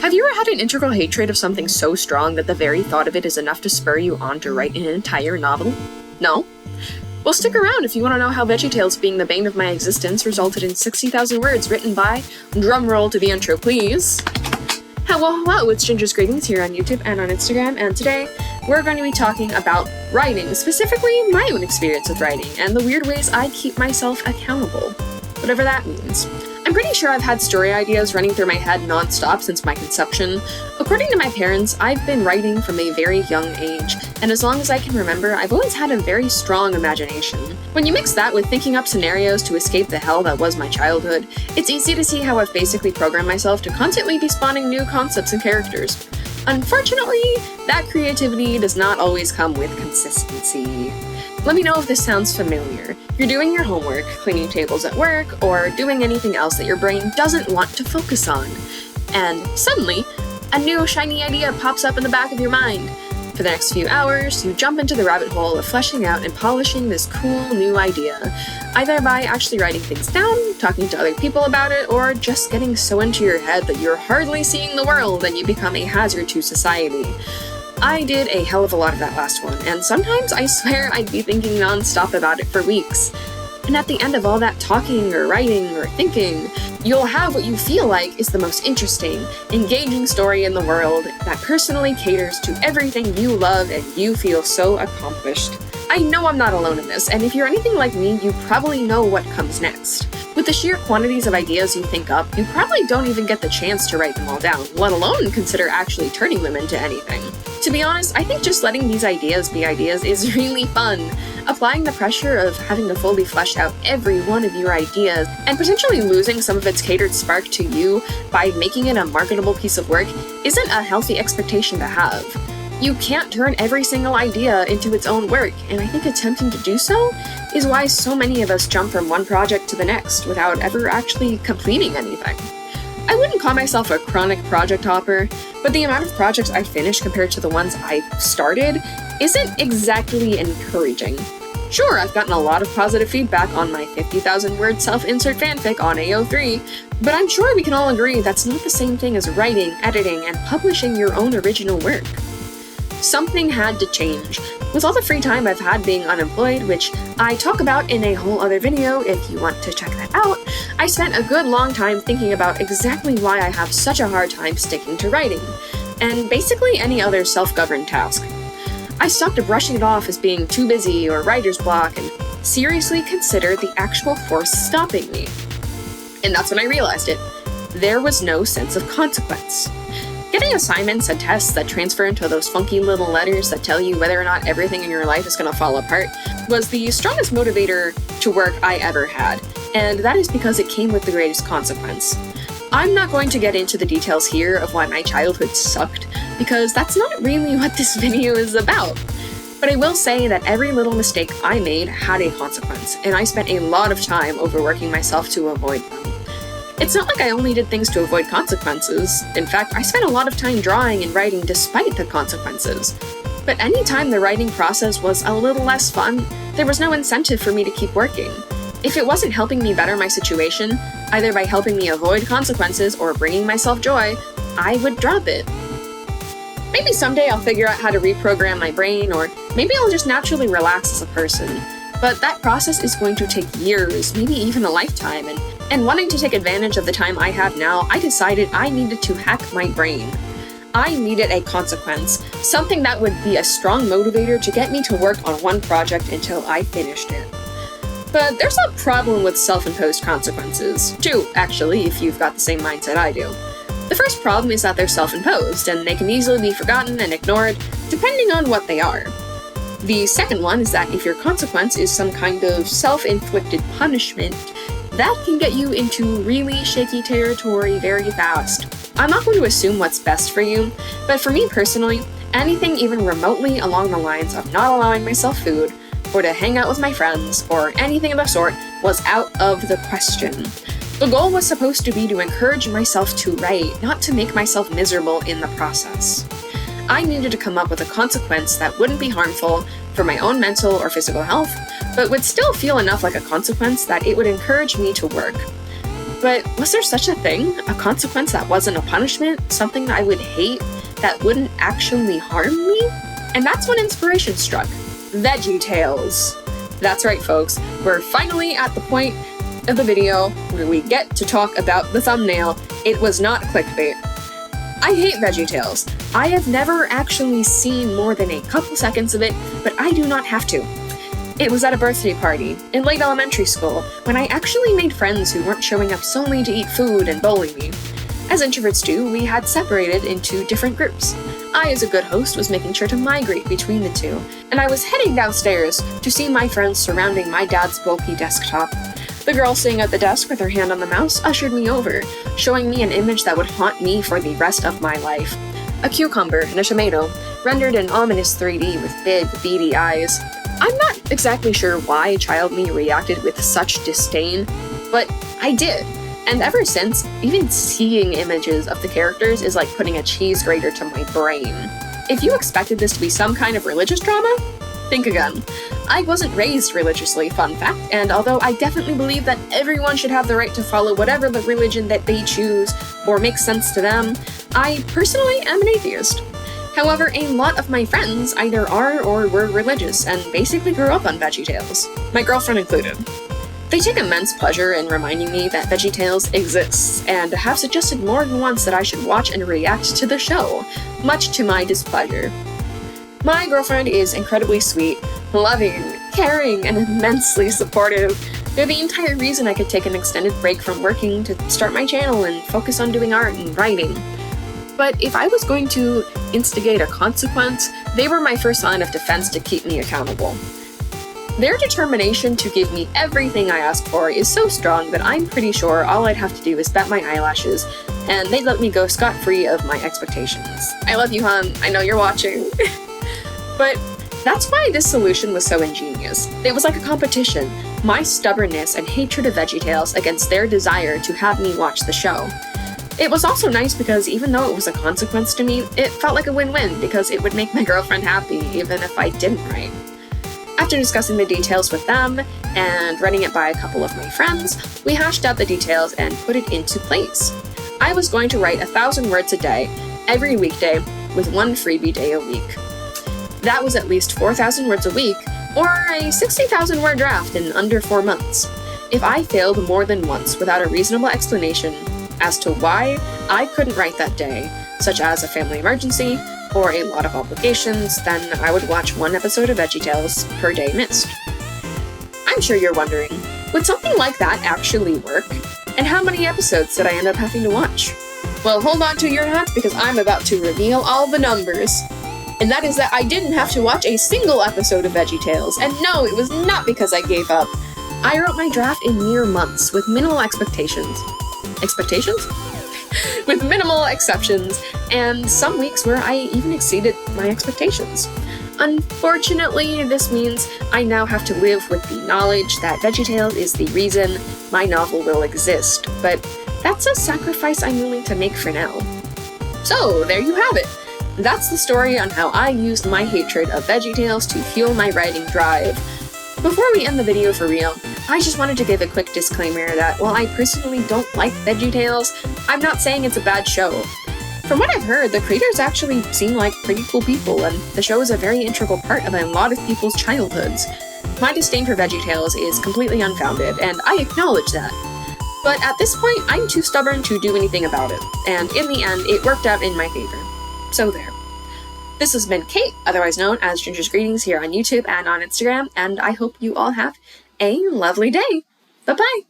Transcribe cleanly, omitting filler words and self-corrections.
Have you ever had an integral hatred of something so strong that the very thought of it is enough to spur you on to write an entire novel? No? Well, stick around if you want to know how Veggietales being the bane of my existence resulted in 60,000 words written by, drumroll to the intro please, Hewwo, it's Ginger's Greetings here on YouTube and on Instagram, and today we're going to be talking about writing, specifically my own experience with writing, and the weird ways I keep myself accountable, whatever that means. I'm pretty sure I've had story ideas running through my head non-stop since my conception. According to my parents, I've been writing from a very young age, and as long as I can remember, I've always had a very strong imagination. When you mix that with thinking up scenarios to escape the hell that was my childhood, it's easy to see how I've basically programmed myself to constantly be spawning new concepts and characters. Unfortunately, that creativity does not always come with consistency. Let me know if this sounds familiar. You're doing your homework, cleaning tables at work, or doing anything else that your brain doesn't want to focus on. And suddenly, a new shiny idea pops up in the back of your mind. For the next few hours, you jump into the rabbit hole of fleshing out and polishing this cool new idea, either by actually writing things down, talking to other people about it, or just getting so into your head that you're hardly seeing the world and you become a hazard to society. I did a hell of a lot of that last one, and sometimes I swear I'd be thinking non-stop about it for weeks. And at the end of all that talking or writing or thinking, you'll have what you feel like is the most interesting, engaging story in the world that personally caters to everything you love and you feel so accomplished. I know I'm not alone in this, and if you're anything like me, you probably know what comes next. With the sheer quantities of ideas you think up, you probably don't even get the chance to write them all down, let alone consider actually turning them into anything. To be honest, I think just letting these ideas be ideas is really fun. Applying the pressure of having to fully flesh out every one of your ideas and potentially losing some of its catered spark to you by making it a marketable piece of work isn't a healthy expectation to have. You can't turn every single idea into its own work, and I think attempting to do so is why so many of us jump from one project to the next without ever actually completing anything. I wouldn't call myself a chronic project hopper, but the amount of projects I finish compared to the ones I started isn't exactly encouraging. Sure, I've gotten a lot of positive feedback on my 50,000 word self-insert fanfic on AO3, but I'm sure we can all agree that's not the same thing as writing, editing, and publishing your own original work. Something had to change. With all the free time I've had being unemployed, which I talk about in a whole other video if you want to check that out, I spent a good long time thinking about exactly why I have such a hard time sticking to writing, and basically any other self-governed task. I stopped brushing it off as being too busy or writer's block and seriously considered the actual force stopping me. And that's when I realized it. There was no sense of consequence. Getting assignments and tests that transfer into those funky little letters that tell you whether or not everything in your life is going to fall apart was the strongest motivator to work I ever had, and that is because it came with the greatest consequence. I'm not going to get into the details here of why my childhood sucked, because that's not really what this video is about. But I will say that every little mistake I made had a consequence, and I spent a lot of time overworking myself to avoid them. It's not like I only did things to avoid consequences. In fact, I spent a lot of time drawing and writing despite the consequences. But anytime the writing process was a little less fun, there was no incentive for me to keep working. If it wasn't helping me better my situation, either by helping me avoid consequences or bringing myself joy, I would drop it. Maybe someday I'll figure out how to reprogram my brain, or maybe I'll just naturally relax as a person. But that process is going to take years, maybe even a lifetime, and wanting to take advantage of the time I have now, I decided I needed to hack my brain. I needed a consequence, something that would be a strong motivator to get me to work on one project until I finished it. But there's a problem with self-imposed consequences, too, actually, if you've got the same mindset I do. The first problem is that they're self-imposed, and they can easily be forgotten and ignored, depending on what they are. The second one is that if your consequence is some kind of self-inflicted punishment, that can get you into really shaky territory very fast. I'm not going to assume what's best for you, but for me personally, anything even remotely along the lines of not allowing myself food, or to hang out with my friends, or anything of the sort was out of the question. The goal was supposed to be to encourage myself to write, not to make myself miserable in the process. I needed to come up with a consequence that wouldn't be harmful for my own mental or physical health, but would still feel enough like a consequence that it would encourage me to work. But was there such a thing? A consequence that wasn't a punishment? Something that I would hate that wouldn't actually harm me? And that's when inspiration struck. Veggietales. That's right, folks. We're finally at the point of the video where we get to talk about the thumbnail. It was not clickbait. I hate Veggietales. I have never actually seen more than a couple seconds of it, but I do not have to. It was at a birthday party in late elementary school when I actually made friends who weren't showing up solely to eat food and bully me. As introverts do, we had separated into different groups. I, as a good host, was making sure to migrate between the two, and I was heading downstairs to see my friends surrounding my dad's bulky desktop. The girl sitting at the desk with her hand on the mouse ushered me over, showing me an image that would haunt me for the rest of my life. A cucumber and a tomato, rendered in ominous 3D with big, beady eyes. I'm not exactly sure why child me reacted with such disdain, but I did. And ever since, even seeing images of the characters is like putting a cheese grater to my brain. If you expected this to be some kind of religious drama, think again. I wasn't raised religiously, fun fact, and although I definitely believe that everyone should have the right to follow whatever the religion that they choose or makes sense to them, I personally am an atheist. However, a lot of my friends either are or were religious and basically grew up on Veggietales, my girlfriend included. They take immense pleasure in reminding me that Veggietales exists, and have suggested more than once that I should watch and react to the show, much to my displeasure. My girlfriend is incredibly sweet, loving, caring, and immensely supportive. They're the entire reason I could take an extended break from working to start my channel and focus on doing art and writing. But if I was going to instigate a consequence, they were my first line of defense to keep me accountable. Their determination to give me everything I ask for is so strong that I'm pretty sure all I'd have to do is bat my eyelashes, and they'd let me go scot-free of my expectations. I love you, hon. I know you're watching. But that's why this solution was so ingenious. It was like a competition, my stubbornness and hatred of Veggietales against their desire to have me watch the show. It was also nice because even though it was a consequence to me, it felt like a win-win because it would make my girlfriend happy even if I didn't write. After discussing the details with them and running it by a couple of my friends, we hashed out the details and put it into place. I was going to write 1,000 words a day, every weekday, with one freebie day a week. That was at least 4,000 words a week, or a 60,000 word draft in under 4 months. If I failed more than once without a reasonable explanation as to why I couldn't write that day, such as a family emergency or a lot of obligations, then I would watch one episode of Veggietales per day missed. I'm sure you're wondering, would something like that actually work? And how many episodes did I end up having to watch? Well, hold on to your hats because I'm about to reveal all the numbers. And that is that I didn't have to watch a single episode of Veggietales, and no, it was not because I gave up. I wrote my draft in mere months with minimal expectations. Expectations? With minimal exceptions, and some weeks where I even exceeded my expectations. Unfortunately, this means I now have to live with the knowledge that Veggietales is the reason my novel will exist, but that's a sacrifice I'm willing to make for now. So, there you have it. That's the story on how I used my hatred of Veggietales to fuel my writing drive. Before we end the video for real, I just wanted to give a quick disclaimer that while I personally don't like Veggietales, I'm not saying it's a bad show. From what I've heard, the creators actually seem like pretty cool people, and the show is a very integral part of a lot of people's childhoods. My disdain for Veggietales is completely unfounded, and I acknowledge that. But at this point, I'm too stubborn to do anything about it, and in the end, it worked out in my favor. So there. This has been Kate, otherwise known as Ginger's Greetings here on YouTube and on Instagram, and I hope you all have a lovely day. Bye-bye!